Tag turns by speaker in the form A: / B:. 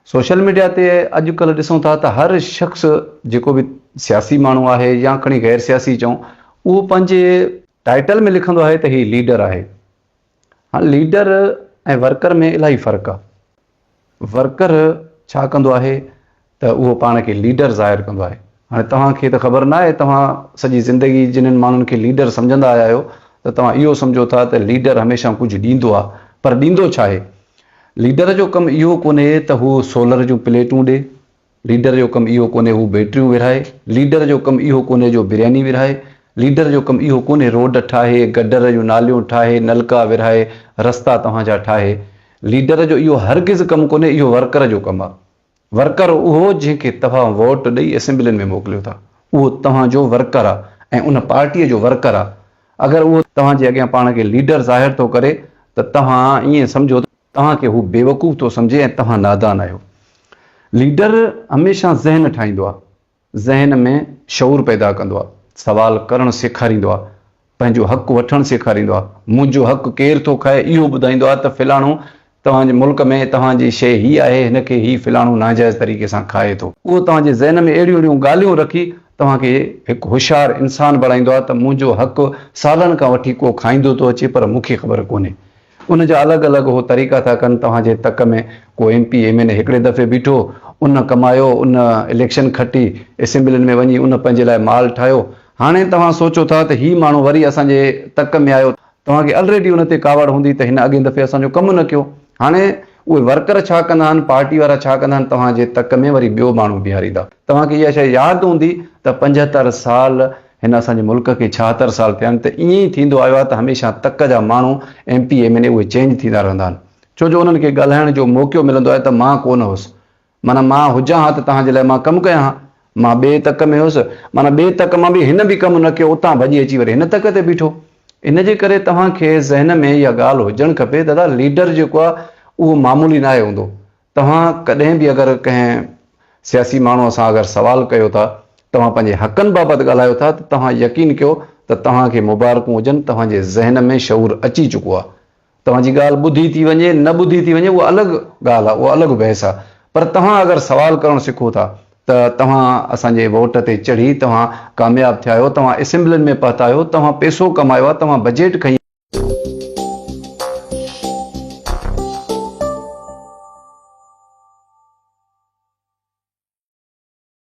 A: Social media ते अॼुकल्ह ॾिसूं था त हर शख़्स जेको बि सियासी माण्हू आहे या खणी गैर सियासी चऊं, उहो पंहिंजे टाइटल में लिखंदो आहे त हीउ लीडर आहे। हाणे लीडर ऐं वर्कर में इलाही फ़र्क़ु आहे। वर्कर छा कंदो आहे त उहो पाण खे लीडर ज़ाहिर कंदो आहे। हाणे तव्हांखे त ख़बर न आहे, तव्हां सॼी ज़िंदगी जिन्हनि माण्हुनि खे लीडर सम्झंदा आया आहियो त तव्हां इहो सम्झो था त लीडर हमेशह कुझु ॾींदो आहे, पर ॾींदो छा आहे? लीडर जो कमु इहो कोन्हे त हू सोलर जूं प्लेटूं ॾे, लीडर जो कमु इहो कोन्हे हू बैटरियूं विरहाए, लीडर जो कमु इहो कोन्हे जो बिरयानी विरहाए, लीडर जो कमु इहो कोन्हे रोड ठाहे, गडर जूं नालियूं ठाहे, नलका विरहाए, रस्ता तव्हांजा ठाहे। लीडर जो इहो हरगिज़ कमु कोन्हे, इहो वर्कर जो कमु आहे। वर्कर उहो जंहिंखे तव्हां वोट ॾेई असेंबलियुनि में मोकिलियो था, उहो तव्हांजो वर्कर आहे ऐं उन पार्टीअ जो वर्कर आहे। अगरि उहो तव्हांजे अॻियां पाण खे लीडर ज़ाहिर थो करे त तव्हां ईअं सम्झो तव्हांखे हू बेवकूफ़ थो सम्झे ऐं तव्हां नादान आहियो। लीडर हमेशह ज़हन ठाहींदो आहे, ज़हन में शऊर पैदा कंदो आहे, सवाल करणु सेखारींदो आहे, पंहिंजो हक़ु वठणु सेखारींदो आहे। मुंहिंजो हक़ु केरु थो खाए इहो ॿुधाईंदो आहे त फ़िलाणो तव्हांजे मुल्क में तव्हांजी शइ हीअ आहे, हिनखे हीअ फ़िलाणो नाजाइज़ तरीक़े सां खाए थो। उहो तव्हांजे ज़हन में अहिड़ियूं अहिड़ियूं ॻाल्हियूं रखी तव्हांखे हिकु होशियारु इंसानु बणाईंदो आहे त मुंहिंजो हक़ु सालनि खां वठी को खाईंदो थो अचे पर मूंखे ख़बर कोन्हे। उन जा अलॻि अलॻि उहो तरीक़ा था कनि। तव्हांजे तक में को MP MN हिकिड़े दफ़े बीठो, उन कमायो, उन इलेक्शन खटी, असेंबलियुनि में वञी उन पंहिंजे लाइ माल ठाहियो। हाणे तव्हां सोचो था त हीउ माण्हू वरी असांजे तक में आयो, तव्हांखे ऑलरेडी उन ते कावड़ हूंदी त हिन अॻे दफ़े असांजो कमु न कयो। हाणे उहे वर्कर छा कंदा आहिनि, पार्टी वारा छा कंदा आहिनि, तव्हांजे तक में वरी ॿियो माण्हू बीहारींदा। तव्हांखे इहा शइ यादि हूंदी त 75 साल हिन असांजे मुल्क खे 76 साल थिया आहिनि, त ईअं ई थींदो आयो आहे त हमेशह तक जा माण्हू MP MN उहे चेंज थींदा रहंदा आहिनि। छो जो उन्हनि खे ॻाल्हाइण जो मौक़ो मिलंदो आहे त मां कोन हुउसि, माना मां हुजां हा त तव्हांजे लाइ मां कमु कयां हा, मां ॿिए तक में हुउसि, माना ॿिए तक मां बि हिन बि कमु न कयो, उतां भॼी अची वरी हिन तक ते बीठो। इन जे करे तव्हांखे ज़हन में इहा ॻाल्हि हुजणु खपे दादा, लीडर जेको आहे उहो मामूली न आहे हूंदो। तव्हां कॾहिं बि अगरि कंहिं सियासी माण्हूअ सां अगरि सवाल कयो था, तव्हां पंहिंजे हक़नि बाबति ॻाल्हायो था, त तव्हां यकीन कयो त तव्हांखे मुबारकूं हुजनि, तव्हांजे ज़हन में शऊर अची चुको आहे। तव्हांजी ॻाल्हि ॿुधी थी वञे न ॿुधी थी वञे उहा अलॻि ॻाल्हि आहे, उहा अलॻि बहस आहे, पर तव्हां अगरि सवाल करणु सिखो था त तव्हां असांजे वोट ते चढ़ी तव्हां कामयाबु थिया आहियो, तव्हां असेंबलियुनि में पहुता आहियो, तव्हां पैसो कमायो आहे, तव्हां बजट खई